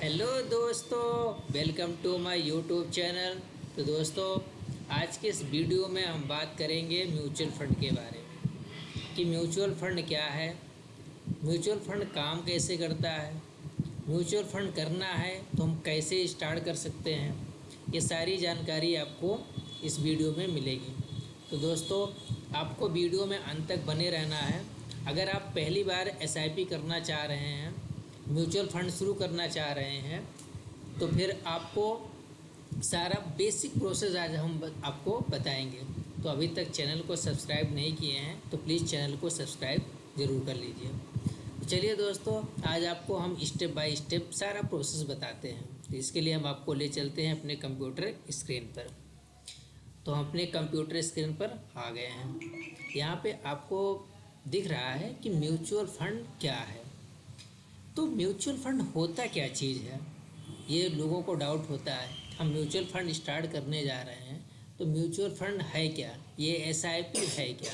Hello दोस्तों, welcome to my YouTube channel. तो दोस्तों, आज के इस वीडियो में हम बात करेंगे म्यूचुअल फंड के बारे में कि म्यूचुअल फंड क्या है, म्यूचुअल फंड काम कैसे करता है, म्यूचुअल फंड करना है तो हम कैसे स्टार्ट कर सकते हैं। ये सारी जानकारी आपको इस वीडियो में मिलेगी। तो दोस्तों, आपको वीडियो में अंत तक बने रहना है। अगर आप पहली बार एसआईपी करना चाह रहे हैं, म्यूचुअल फंड शुरू करना चाह रहे हैं, तो फिर आपको सारा बेसिक प्रोसेस आज हम आपको बताएंगे। तो अभी तक चैनल को सब्सक्राइब नहीं किए हैं तो प्लीज़ चैनल को सब्सक्राइब ज़रूर कर लीजिए। तो चलिए दोस्तों, आज आपको हम स्टेप बाय स्टेप सारा प्रोसेस बताते हैं। तो इसके लिए हम आपको ले चलते हैं अपने कंप्यूटर स्क्रीन पर। तो हम अपने कंप्यूटर स्क्रीन पर आ गए हैं। यहाँ पे आपको दिख रहा है कि म्यूचुअल फंड क्या है। तो म्यूचुअल फंड होता क्या चीज़ है, ये लोगों को डाउट होता है। हम म्यूचुअल फंड स्टार्ट करने जा रहे हैं तो म्यूचुअल फंड है क्या, ये एसआईपी है क्या।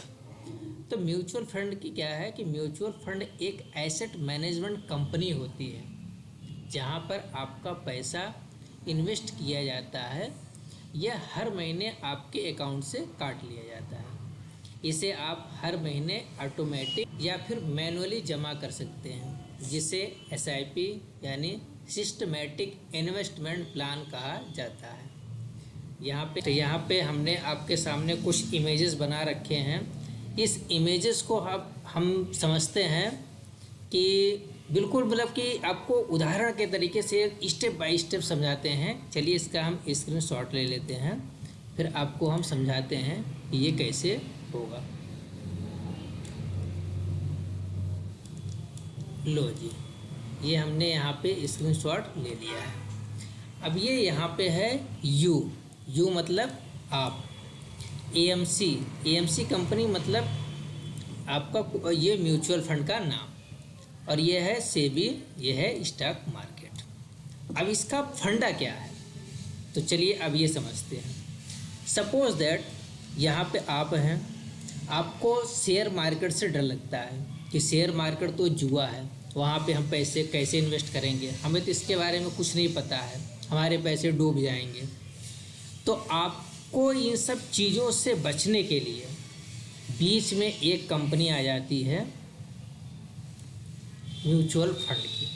तो म्यूचुअल फंड की क्या है कि म्यूचुअल फंड एक एसेट मैनेजमेंट कंपनी होती है जहाँ पर आपका पैसा इन्वेस्ट किया जाता है। यह हर महीने आपके अकाउंट से काट लिया जाता है। इसे आप हर महीने ऑटोमेटिक या फिर मैनुअली जमा कर सकते हैं, जिसे एसआईपी यानी सिस्टमैटिक इन्वेस्टमेंट प्लान कहा जाता है। यहाँ पे हमने आपके सामने कुछ इमेजेस बना रखे हैं। इस इमेजेस को हम समझते हैं कि बिल्कुल मतलब कि आपको उदाहरण के तरीके से स्टेप बाय स्टेप समझाते हैं। चलिए इसका हम स्क्रीनशॉट ले लेते हैं, फिर आपको हम समझाते हैं कि ये कैसे होगा। लो जी, ये हमने यहाँ पे स्क्रीनशॉट ले लिया है। अब ये यहाँ पे है यू मतलब आप, एएमसी कंपनी मतलब आपका ये म्यूचुअल फंड का नाम, और ये है सेबी, ये है स्टॉक मार्केट। अब इसका फंडा क्या है, तो चलिए अब ये समझते हैं। सपोज दैट यहाँ पे आप हैं, आपको शेयर मार्केट से डर लगता है कि शेयर मार्केट तो जुआ है, वहाँ पे हम पैसे कैसे इन्वेस्ट करेंगे, हमें तो इसके बारे में कुछ नहीं पता है, हमारे पैसे डूब जाएंगे। तो आपको इन सब चीज़ों से बचने के लिए बीच में एक कंपनी आ जाती है म्यूचुअल फंड की।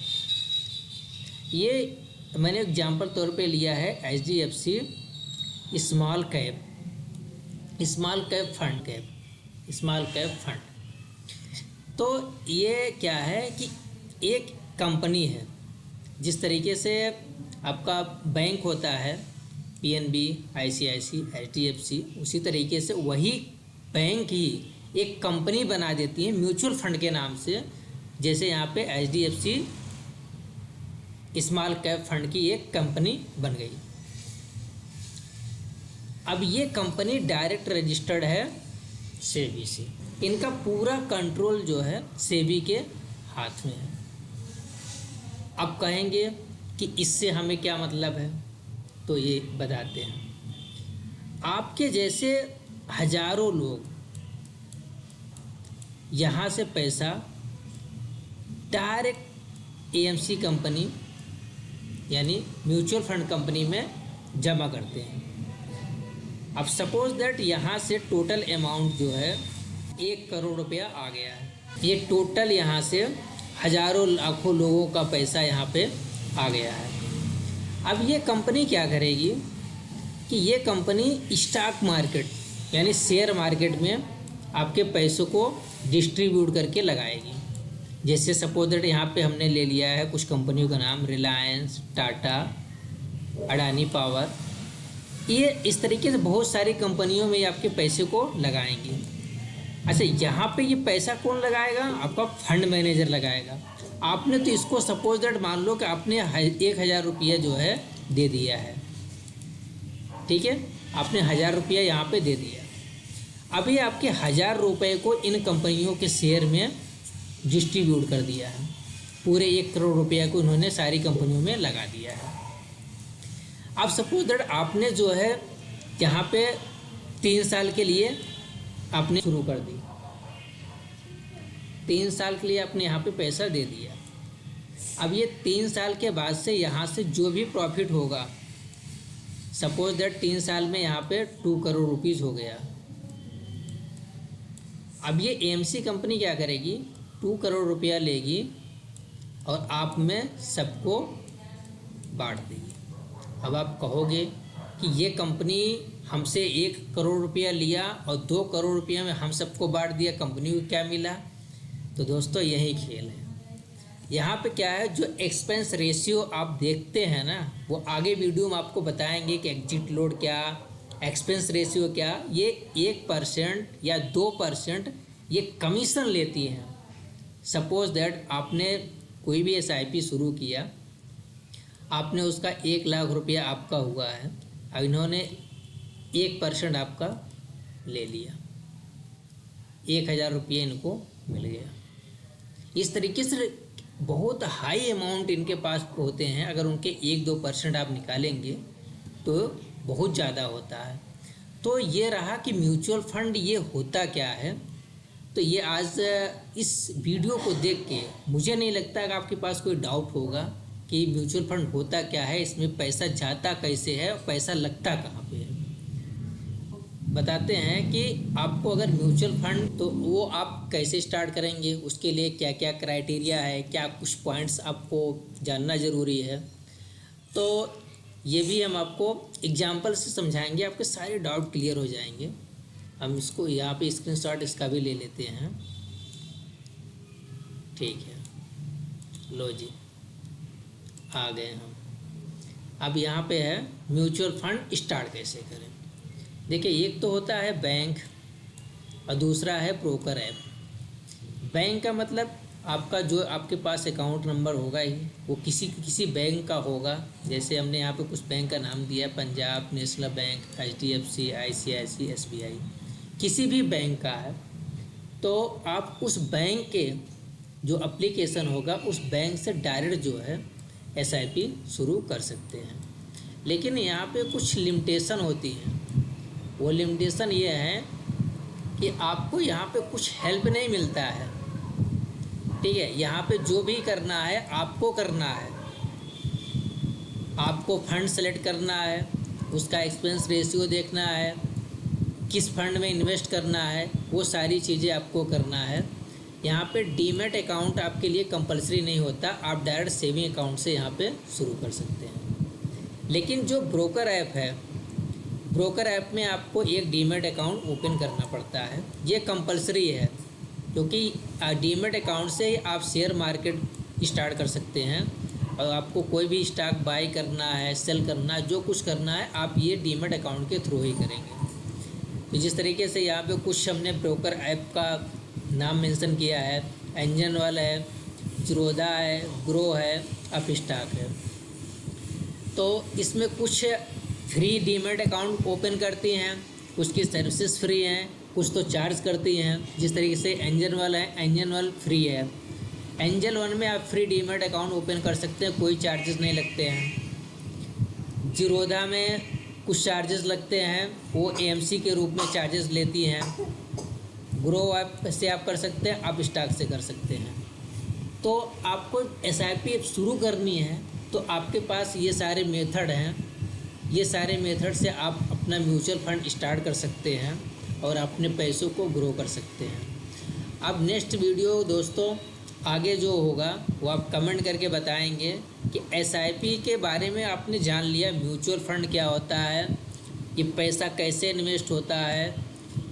ये मैंने एग्जांपल तौर पे लिया है HDFC स्मॉल कैप फंड। तो ये क्या है कि एक कंपनी है, जिस तरीके से आपका बैंक होता है PNB, ICICI, HDFC, उसी तरीके से वही बैंक ही एक कंपनी बना देती है म्यूचुअल फंड के नाम से। जैसे यहाँ पे HDFC स्मॉल कैप फंड की एक कंपनी बन गई। अब ये कंपनी डायरेक्ट रजिस्टर्ड है सेबी से। इनका पूरा कंट्रोल जो है सेबी के हाथ में है। अब कहेंगे कि इससे हमें क्या मतलब है, तो ये बताते हैं। आपके जैसे हजारों लोग यहाँ से पैसा डायरेक्ट एएमसी कंपनी यानी म्यूचुअल फंड कंपनी में जमा करते हैं। अब सपोज दैट यहाँ से टोटल अमाउंट जो है 1 करोड़ रुपया आ गया है। ये टोटल यहाँ से हजारों लाखों लोगों का पैसा यहाँ पे आ गया है। अब ये कंपनी क्या करेगी कि ये कंपनी स्टॉक मार्केट यानी शेयर मार्केट में आपके पैसों को डिस्ट्रीब्यूट करके लगाएगी। जैसे सपोज दैट यहाँ पे हमने ले लिया है कुछ कंपनियों का नाम, रिलायंस, टाटा, अडानी पावर। ये इस तरीके से बहुत सारी कंपनियों में आपके पैसे को लगाएंगी। अच्छा, यहाँ पे ये पैसा कौन लगाएगा, आपका फंड मैनेजर लगाएगा। आपने तो इसको सपोज दैट मान लो कि आपने 1000 रुपया जो है दे दिया है, ठीक है, आपने 1000 रुपया यहाँ पे दे दिया। अभी आपके 1000 रुपये को इन कंपनियों के शेयर में डिस्ट्रीब्यूट कर दिया है। पूरे 1 करोड़ रुपया को इन्होंने सारी कंपनियों में लगा दिया है। अब सपोज दैट आपने जो है यहाँ पे 3 साल के लिए आपने शुरू कर दी, 3 साल के लिए आपने यहाँ पे पैसा दे दिया। अब ये 3 साल के बाद से यहाँ से जो भी प्रॉफिट होगा, सपोज दैट 3 साल में यहाँ पे 2 करोड़ रुपीज़ हो गया। अब ये एएमसी कंपनी क्या करेगी, 2 करोड़ रुपया लेगी और आप में सबको बांट देगी। अब आप कहोगे कि ये कंपनी हमसे 1 करोड़ रुपया लिया और 2 करोड़ रुपया में हम सबको बांट दिया, कंपनी को क्या मिला? तो दोस्तों यही खेल है। यहाँ पे क्या है, जो एक्सपेंस रेशियो आप देखते हैं ना, वो आगे वीडियो में आपको बताएंगे कि एग्जिट लोड क्या, एक्सपेंस रेशियो क्या। ये 1% या 2% ये कमीशन लेती हैं। सपोज दैट आपने कोई भी SIP शुरू किया, आपने उसका 1 लाख रुपया आपका हुआ है, अब इन्होंने 1% आपका ले लिया, 1000 रुपये इनको मिल गया। इस तरीके से बहुत हाई अमाउंट इनके पास होते हैं। अगर उनके 1-2% आप निकालेंगे तो बहुत ज़्यादा होता है। तो ये रहा कि म्यूचुअल फंड ये होता क्या है। तो ये आज इस वीडियो को देख के मुझे नहीं लगता कि आपके पास कोई डाउट होगा कि म्यूचुअल फंड होता क्या है, इसमें पैसा जाता कैसे है, पैसा लगता कहाँ पे है। बताते हैं कि आपको अगर म्यूचुअल फंड, तो वो आप कैसे स्टार्ट करेंगे, उसके लिए क्या क्या क्राइटेरिया है, क्या कुछ पॉइंट्स आपको जानना ज़रूरी है। तो ये भी हम आपको एग्जांपल से समझाएंगे, आपके सारे डाउट क्लियर हो जाएंगे। हम इसको यहाँ पे स्क्रीनशॉट इसका भी ले लेते हैं। ठीक है, लो जी, आ गए हम। अब यहाँ पे है म्यूचुअल फंड स्टार्ट कैसे करें। देखिए, एक तो होता है बैंक और दूसरा है ब्रोकर ऐप। बैंक का मतलब आपका जो आपके पास अकाउंट नंबर होगा ही, वो किसी बैंक का होगा। जैसे हमने यहाँ पे कुछ बैंक का नाम दिया, Punjab national bank, HDFC, ICICI, SBI, किसी भी बैंक का है। तो आप उस बैंक के जो एप्लीकेशन होगा, उस बैंक से डायरेक्ट जो है SIP शुरू कर सकते हैं। लेकिन यहाँ पे कुछ लिमिटेशन होती है। वो लिमिटेशन ये है कि आपको यहाँ पे कुछ हेल्प नहीं मिलता है। ठीक है, यहाँ पे जो भी करना है आपको करना है। आपको फंड सेलेक्ट करना है, उसका एक्सपेंस रेशियो देखना है, किस फंड में इन्वेस्ट करना है, वो सारी चीज़ें आपको करना है। यहाँ पे डीमैट अकाउंट आपके लिए कंपलसरी नहीं होता, आप डायरेक्ट सेविंग अकाउंट से यहाँ पे शुरू कर सकते हैं। लेकिन जो ब्रोकर ऐप है, ब्रोकर ऐप में आपको एक डीमैट अकाउंट ओपन करना पड़ता है। ये कंपलसरी है, क्योंकि डीमैट अकाउंट से आप शेयर मार्केट स्टार्ट कर सकते हैं और आपको कोई भी स्टॉक बाई करना है, सेल करना है, जो कुछ करना है आप ये डीमैट अकाउंट के थ्रू ही करेंगे। तो जिस तरीके से यहाँ पे कुछ हमने ब्रोकर ऐप का नाम मेंशन किया है, एंजन वन है, ज़ीरोधा है, ग्रो है, अपस्टॉक है। तो इसमें कुछ फ्री डीमैट अकाउंट ओपन करती हैं, कुछ की सर्विसेज फ्री हैं, कुछ तो चार्ज करती हैं। जिस तरीके से एंजन वन है, एंजन वन फ्री है। एंजल वन में आप फ्री डीमैट अकाउंट ओपन कर सकते हैं, कोई चार्जेस नहीं लगते हैं। ज़ीरोधा में कुछ चार्जेस लगते हैं, वो AMC के रूप में चार्जेस लेती हैं। ग्रो ऐप से आप कर सकते हैं, आप स्टॉक से कर सकते हैं। तो आपको SIP शुरू करनी है तो आपके पास ये सारे मेथड हैं। ये सारे मेथड से आप अपना म्यूचुअल फंड स्टार्ट कर सकते हैं और अपने पैसों को ग्रो कर सकते हैं। अब नेक्स्ट वीडियो दोस्तों आगे जो होगा वो आप कमेंट करके बताएंगे कि SIP के बारे में आपने जान लिया, म्यूचुअल फंड क्या होता है, ये पैसा कैसे इन्वेस्ट होता है,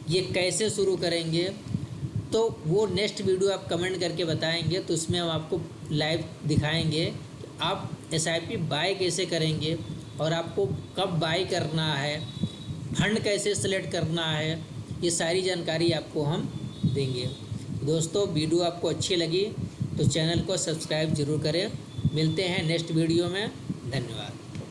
ये कैसे शुरू करेंगे। तो वो नेक्स्ट वीडियो आप कमेंट करके बताएंगे, तो उसमें हम आपको लाइव दिखाएंगे कि आप SIP बाय कैसे करेंगे और आपको कब बाय करना है, फंड कैसे सेलेक्ट करना है, ये सारी जानकारी आपको हम देंगे। दोस्तों, वीडियो आपको अच्छी लगी तो चैनल को सब्सक्राइब ज़रूर करें। मिलते हैं नेक्स्ट वीडियो में। धन्यवाद।